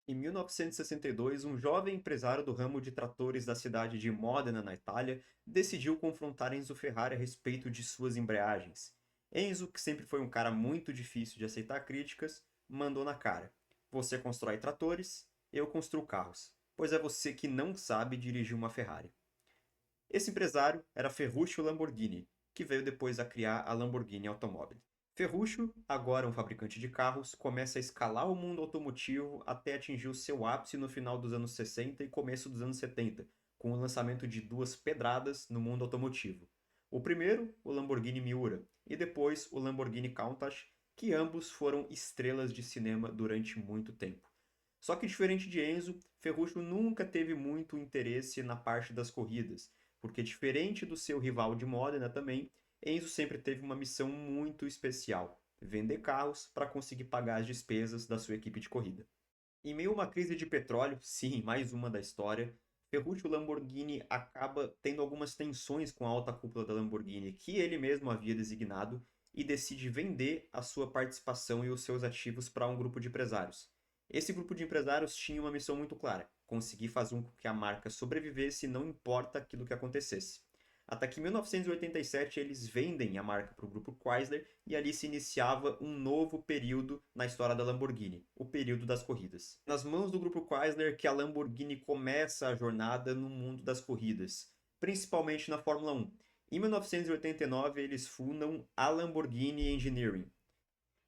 Em 1962, um jovem empresário do ramo de tratores da cidade de Modena, na Itália, decidiu confrontar Enzo Ferrari a respeito de suas embreagens. Enzo, que sempre foi um cara muito difícil de aceitar críticas, mandou na cara: Você constrói tratores, eu construo carros, pois é você que não sabe dirigir uma Ferrari. Esse empresário era Ferruccio Lamborghini, que veio depois a criar a Lamborghini Automobile. Ferruccio, agora um fabricante de carros, começa a escalar o mundo automotivo até atingir o seu ápice no final dos anos 60 e começo dos anos 70, com o lançamento de duas pedradas no mundo automotivo. O primeiro, o Lamborghini Miura, e depois o Lamborghini Countach, que ambos foram estrelas de cinema durante muito tempo. Só que diferente de Enzo, Ferruccio nunca teve muito interesse na parte das corridas, porque diferente do seu rival de Modena também, Enzo sempre teve uma missão muito especial: vender carros para conseguir pagar as despesas da sua equipe de corrida. Em meio a uma crise de petróleo, sim, mais uma da história, Ferruccio Lamborghini acaba tendo algumas tensões com a alta cúpula da Lamborghini que ele mesmo havia designado e decide vender a sua participação e os seus ativos para um grupo de empresários. Esse grupo de empresários tinha uma missão muito clara: conseguir fazer com que a marca sobrevivesse não importa aquilo que acontecesse. Até que em 1987 eles vendem a marca para o grupo Chrysler e ali se iniciava um novo período na história da Lamborghini, o período das corridas. Nas mãos do grupo Chrysler que a Lamborghini começa a jornada no mundo das corridas, principalmente na Fórmula 1. Em 1989 eles fundam a Lamborghini Engineering,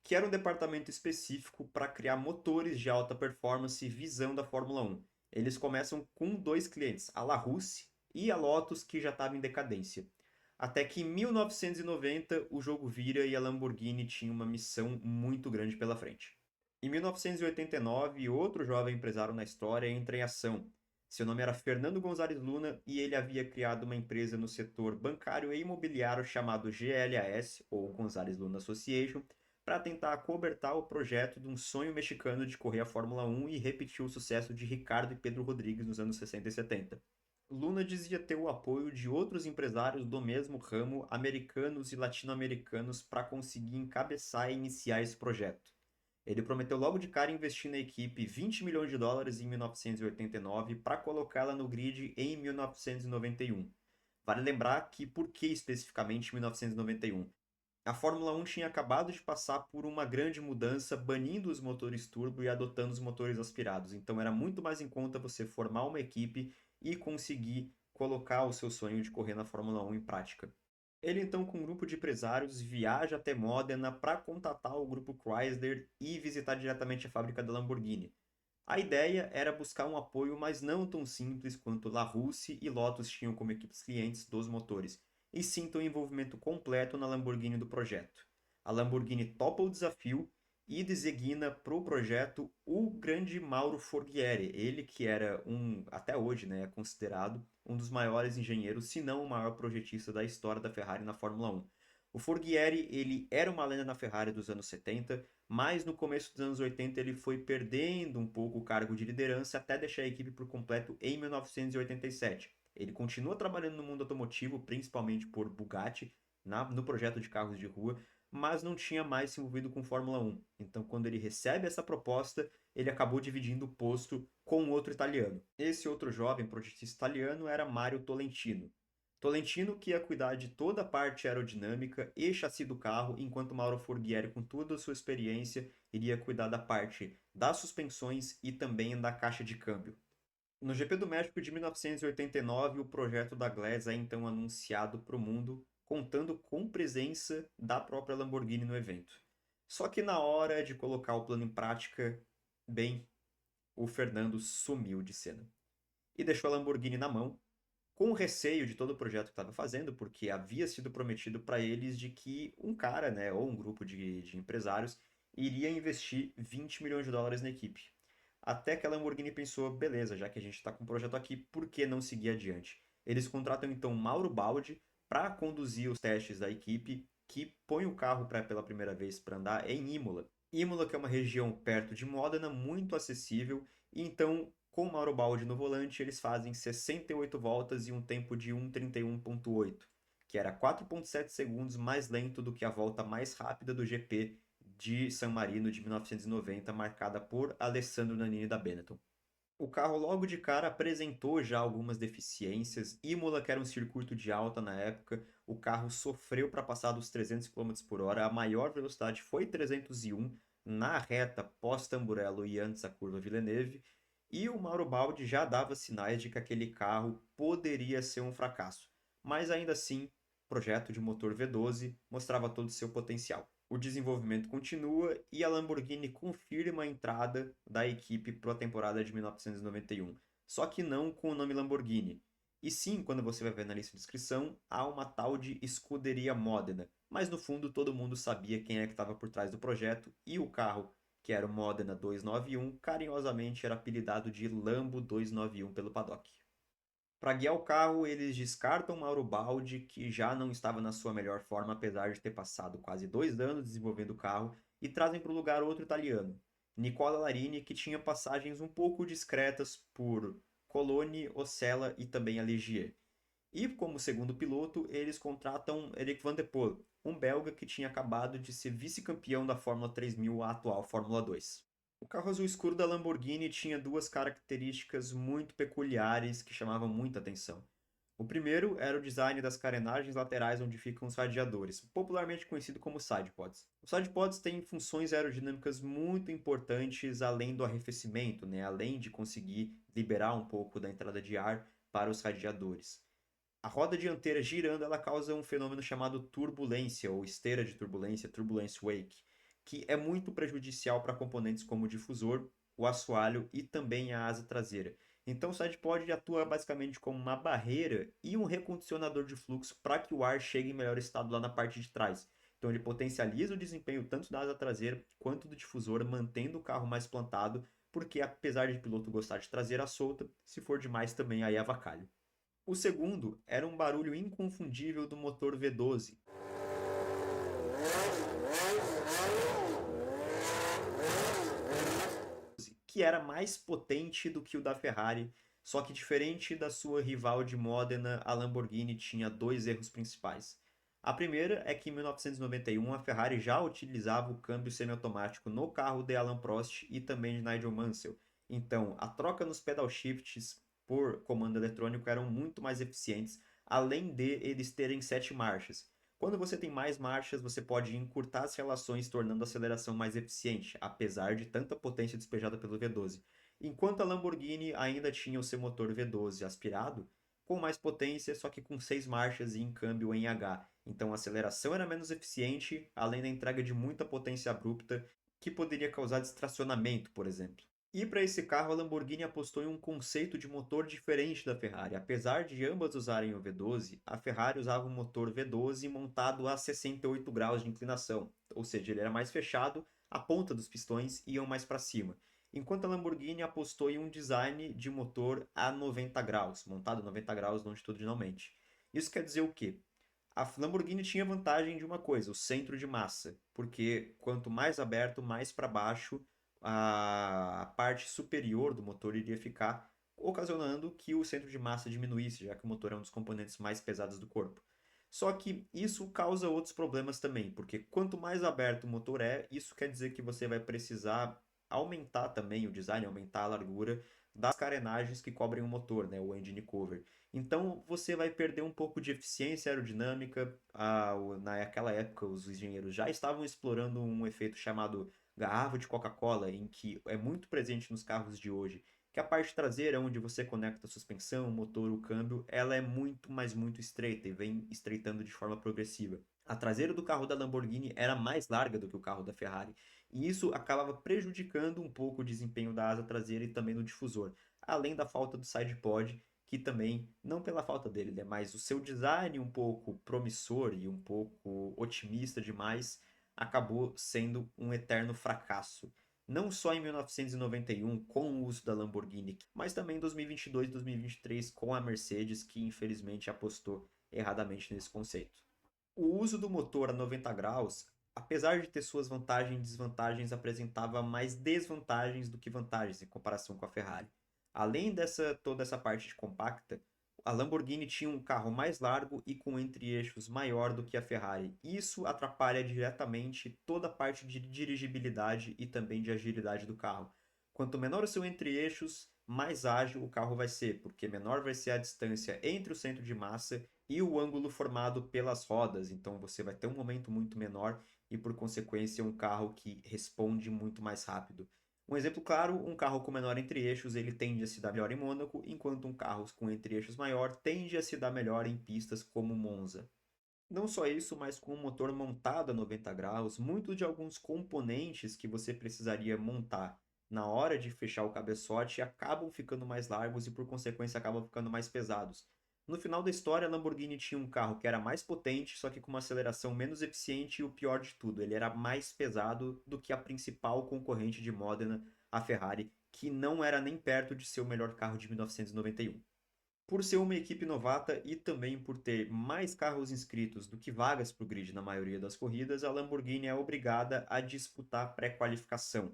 que era um departamento específico para criar motores de alta performance visando a Fórmula 1. Eles começam com dois clientes, a La Russe e a Lotus, que já estava em decadência. Até que em 1990 o jogo vira e a Lamborghini tinha uma missão muito grande pela frente. Em 1989, outro jovem empresário na história entra em ação. Seu nome era Fernando Gonzalez Luna e ele havia criado uma empresa no setor bancário e imobiliário chamado GLAS, ou Gonzalez Luna Association, para tentar acobertar o projeto de um sonho mexicano de correr a Fórmula 1 e repetir o sucesso de Ricardo e Pedro Rodrigues nos anos 60 e 70. Luna dizia ter o apoio de outros empresários do mesmo ramo, americanos e latino-americanos, para conseguir encabeçar e iniciar esse projeto. Ele prometeu logo de cara investir na equipe 20 milhões de dólares em 1989 para colocá-la no grid em 1991. Vale lembrar que por que especificamente 1991? A Fórmula 1 tinha acabado de passar por uma grande mudança, banindo os motores turbo e adotando os motores aspirados. Então era muito mais em conta você formar uma equipe e conseguir colocar o seu sonho de correr na Fórmula 1 em prática. Ele então, com um grupo de empresários, viaja até Modena para contatar o grupo Chrysler e visitar diretamente a fábrica da Lamborghini. A ideia era buscar um apoio, mas não tão simples quanto La Russe e Lotus tinham como equipes clientes dos motores, e sim ter um envolvimento completo na Lamborghini do projeto. A Lamborghini topa o desafio e designa para o projeto o grande Mauro Forghieri, ele que era até hoje, né, é considerado um dos maiores engenheiros, se não o maior projetista da história da Ferrari na Fórmula 1. O Forghieri, ele era uma lenda na Ferrari dos anos 70, mas no começo dos anos 80 ele foi perdendo um pouco o cargo de liderança até deixar a equipe por completo em 1987. Ele continua trabalhando no mundo automotivo, principalmente por Bugatti, no projeto de carros de rua, mas não tinha mais se envolvido com Fórmula 1. Então, quando ele recebe essa proposta, ele acabou dividindo o posto com outro italiano. Esse outro jovem projetista italiano era Mario Tolentino. Tolentino que ia cuidar de toda a parte aerodinâmica e chassi do carro, enquanto Mauro Forghieri, com toda a sua experiência, iria cuidar da parte das suspensões e também da caixa de câmbio. No GP do México de 1989, o projeto da Glass é então anunciado para o mundo, contando com presença da própria Lamborghini no evento. Só que na hora de colocar o plano em prática, bem, o Fernando sumiu de cena e deixou a Lamborghini na mão, com receio de todo o projeto que estava fazendo, porque havia sido prometido para eles de que um cara, né, ou um grupo de empresários, iria investir 20 milhões de dólares na equipe. Até que a Lamborghini pensou, beleza, já que a gente está com um projeto aqui, por que não seguir adiante? Eles contratam então Mauro Baldi para conduzir os testes da equipe, que põe o carro pela primeira vez para andar em Imola. Imola, que é uma região perto de Modena, muito acessível, e então com o Mauro Baldi no volante, eles fazem 68 voltas e um tempo de 1:31.8, que era 4,7 segundos mais lento do que a volta mais rápida do GP de San Marino de 1990, marcada por Alessandro Nannini da Benetton. O carro logo de cara apresentou já algumas deficiências. Imola, que era um circuito de alta na época, o carro sofreu para passar dos 300 km por hora. A maior velocidade foi 301 na reta pós-Tamburello e antes da curva Villeneuve. E o Mauro Baldi já dava sinais de que aquele carro poderia ser um fracasso. Mas ainda assim, o projeto de motor V12 mostrava todo o seu potencial. O desenvolvimento continua e a Lamborghini confirma a entrada da equipe para a temporada de 1991. Só que não com o nome Lamborghini. E sim, quando você vai ver na lista de inscrição, há uma tal de Scuderia Modena. Mas no fundo todo mundo sabia quem é que estava por trás do projeto e o carro, que era o Modena 291, carinhosamente era apelidado de Lambo 291 pelo paddock. Para guiar o carro, eles descartam Mauro Baldi, que já não estava na sua melhor forma, apesar de ter passado quase 2 anos desenvolvendo o carro, e trazem para o lugar outro italiano, Nicola Larini, que tinha passagens um pouco discretas por Coloni, Osella e também a Ligier. E como segundo piloto, eles contratam Eric Van der Poel, um belga que tinha acabado de ser vice-campeão da Fórmula 3000, a atual Fórmula 2. O carro azul escuro da Lamborghini tinha duas características muito peculiares que chamavam muita atenção. O primeiro era o design das carenagens laterais onde ficam os radiadores, popularmente conhecido como sidepods. Os sidepods têm funções aerodinâmicas muito importantes além do arrefecimento, né? Além de conseguir liberar um pouco da entrada de ar para os radiadores. A roda dianteira girando, ela causa um fenômeno chamado turbulência ou esteira de turbulência, turbulence wake, que é muito prejudicial para componentes como o difusor, o assoalho e também a asa traseira. Então o sidepod atua basicamente como uma barreira e um recondicionador de fluxo para que o ar chegue em melhor estado lá na parte de trás. Então ele potencializa o desempenho tanto da asa traseira quanto do difusor, mantendo o carro mais plantado, porque apesar de o piloto gostar de traseira solta, se for demais também aí avacalho. O segundo era um barulho inconfundível do motor V12, que era mais potente do que o da Ferrari, só que diferente da sua rival de Modena, a Lamborghini tinha dois erros principais. A primeira é que em 1991 a Ferrari já utilizava o câmbio semiautomático no carro de Alain Prost e também de Nigel Mansell. Então, a troca nos pedal shifts por comando eletrônico eram muito mais eficientes, além de eles terem 7 marchas. Quando você tem mais marchas, você pode encurtar as relações, tornando a aceleração mais eficiente, apesar de tanta potência despejada pelo V12. Enquanto a Lamborghini ainda tinha o seu motor V12 aspirado, com mais potência, só que com 6 marchas e em câmbio em H. Então a aceleração era menos eficiente, além da entrega de muita potência abrupta, que poderia causar distracionamento, por exemplo. E para esse carro, a Lamborghini apostou em um conceito de motor diferente da Ferrari. Apesar de ambas usarem o V12, a Ferrari usava um motor V12 montado a 68 graus de inclinação, ou seja, ele era mais fechado, a ponta dos pistões iam mais para cima. Enquanto a Lamborghini apostou em um design de motor a 90 graus, montado a 90 graus longitudinalmente. Isso quer dizer o quê? A Lamborghini tinha vantagem de uma coisa, o centro de massa, porque quanto mais aberto, mais para baixo a parte superior do motor iria ficar, ocasionando que o centro de massa diminuísse, já que o motor é um dos componentes mais pesados do corpo. Só que isso causa outros problemas também, porque quanto mais aberto o motor é, isso quer dizer que você vai precisar aumentar também o design, aumentar a largura das carenagens que cobrem o motor, né, o engine cover. Então você vai perder um pouco de eficiência aerodinâmica. Naquela época, os engenheiros já estavam explorando um efeito chamado garrafa de Coca-Cola, em que é muito presente nos carros de hoje, que a parte traseira, onde você conecta a suspensão, o motor, o câmbio, ela é muito, mas muito estreita e vem estreitando de forma progressiva. A traseira do carro da Lamborghini era mais larga do que o carro da Ferrari, e isso acabava prejudicando um pouco o desempenho da asa traseira e também do difusor, além da falta do sidepod, que também, não pela falta dele, né, mas o seu design um pouco promissor e um pouco otimista demais acabou sendo um eterno fracasso. Não só em 1991 com o uso da Lamborghini, mas também em 2022 e 2023 com a Mercedes, que infelizmente apostou erradamente nesse conceito. O uso do motor a 90 graus, apesar de ter suas vantagens e desvantagens, apresentava mais desvantagens do que vantagens em comparação com a Ferrari. Além dessa toda essa parte de compacta, A Lamborghini tinha um carro mais largo e com entre-eixos maior do que a Ferrari. Isso atrapalha diretamente toda a parte de dirigibilidade e também de agilidade do carro. Quanto menor o seu entre-eixos, mais ágil o carro vai ser, porque menor vai ser a distância entre o centro de massa e o ângulo formado pelas rodas. Então você vai ter um momento muito menor e, por consequência, um carro que responde muito mais rápido. Um exemplo claro, um carro com menor entre-eixos ele tende a se dar melhor em Mônaco, enquanto um carro com entre-eixos maior tende a se dar melhor em pistas como Monza. Não só isso, mas com o motor montado a 90 graus, muitos de alguns componentes que você precisaria montar na hora de fechar o cabeçote acabam ficando mais largos e, por consequência, acabam ficando mais pesados. No final da história, a Lamborghini tinha um carro que era mais potente, só que com uma aceleração menos eficiente e o pior de tudo, ele era mais pesado do que a principal concorrente de Modena, a Ferrari, que não era nem perto de ser o melhor carro de 1991. Por ser uma equipe novata e também por ter mais carros inscritos do que vagas para o grid na maioria das corridas, a Lamborghini é obrigada a disputar pré-qualificação.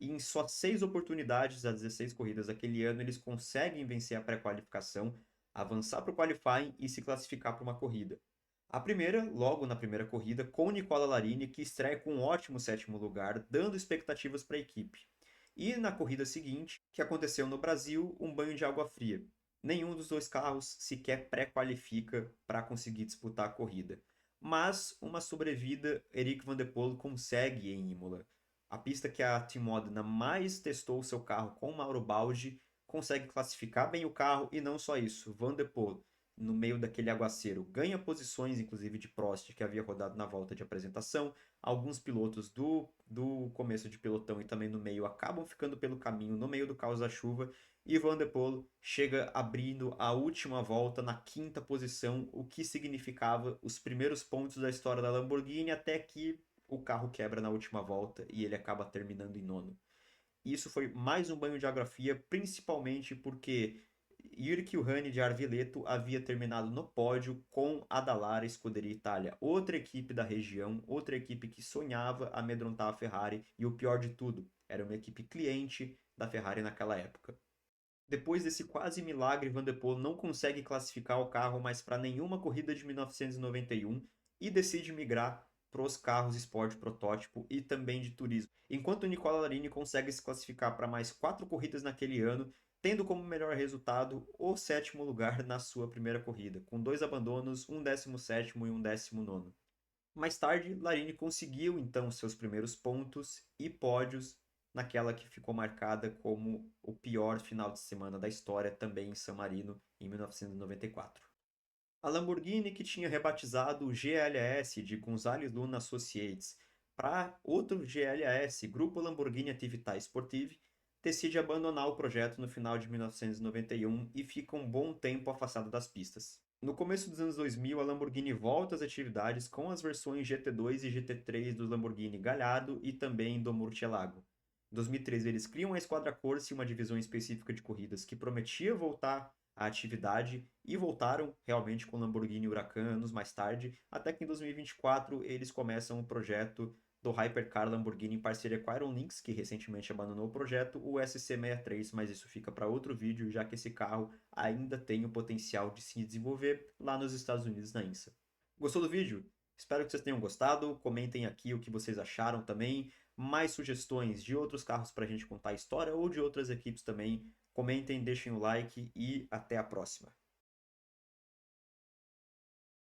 E em só 6 oportunidades das 16 corridas daquele ano, eles conseguem vencer a pré-qualificação, avançar para o qualifying e se classificar para uma corrida. A primeira, logo na primeira corrida, com Nicola Larini, que estreia com um ótimo sétimo lugar, dando expectativas para a equipe. E na corrida seguinte, que aconteceu no Brasil, um banho de água fria. Nenhum dos dois carros sequer pré-qualifica para conseguir disputar a corrida. Mas uma sobrevida Eric Van der Poel consegue em Imola. A pista que a Team Modena mais testou o seu carro com Mauro Baldi consegue classificar bem o carro e não só isso. Van der Poel, no meio daquele aguaceiro, ganha posições, inclusive de Prost, que havia rodado na volta de apresentação. Alguns pilotos do começo de pelotão e também no meio acabam ficando pelo caminho no meio do caos da chuva. E Van der Poel chega abrindo a última volta na quinta posição, o que significava os primeiros pontos da história da Lamborghini, até que o carro quebra na última volta e ele acaba terminando em nono. Isso foi mais um banho de água fria, principalmente porque Jyrki Uhani de Arvileto havia terminado no pódio com a Dallara Scuderia Itália, outra equipe da região, outra equipe que sonhava amedrontar a Ferrari, e o pior de tudo, era uma equipe cliente da Ferrari naquela época. Depois desse quase milagre, Van der Poel não consegue classificar o carro mais para nenhuma corrida de 1991 e decide migrar para os carros Sport protótipo e também de turismo. Enquanto Nicola Larini consegue se classificar para mais 4 corridas naquele ano, tendo como melhor resultado o sétimo lugar na sua primeira corrida, com 2 abandonos, um 17º e um 19º. Mais tarde, Larini conseguiu então seus primeiros pontos e pódios naquela que ficou marcada como o pior final de semana da história, também em San Marino, em 1994. A Lamborghini, que tinha rebatizado o GLS de González Luna Associates para outro GLS, Grupo Lamborghini Attività Sportive, decide abandonar o projeto no final de 1991 e fica um bom tempo afastada das pistas. No começo dos anos 2000, a Lamborghini volta às atividades com as versões GT2 e GT3 do Lamborghini Gallardo e também do Murcielago. Em 2013, eles criam a Squadra Corse, uma divisão específica de corridas que prometia voltar à atividade e voltaram realmente com o Lamborghini Huracan anos mais tarde, até que em 2024 eles começam o projeto do Hypercar Lamborghini em parceria com a Iron Lynx, que recentemente abandonou o projeto, o SC63, mas isso fica para outro vídeo, já que esse carro ainda tem o potencial de se desenvolver lá nos Estados Unidos na INSA. Gostou do vídeo? Espero que vocês tenham gostado. Comentem aqui o que vocês acharam também. Mais sugestões de outros carros para a gente contar a história ou de outras equipes também. Comentem, deixem o like e até a próxima.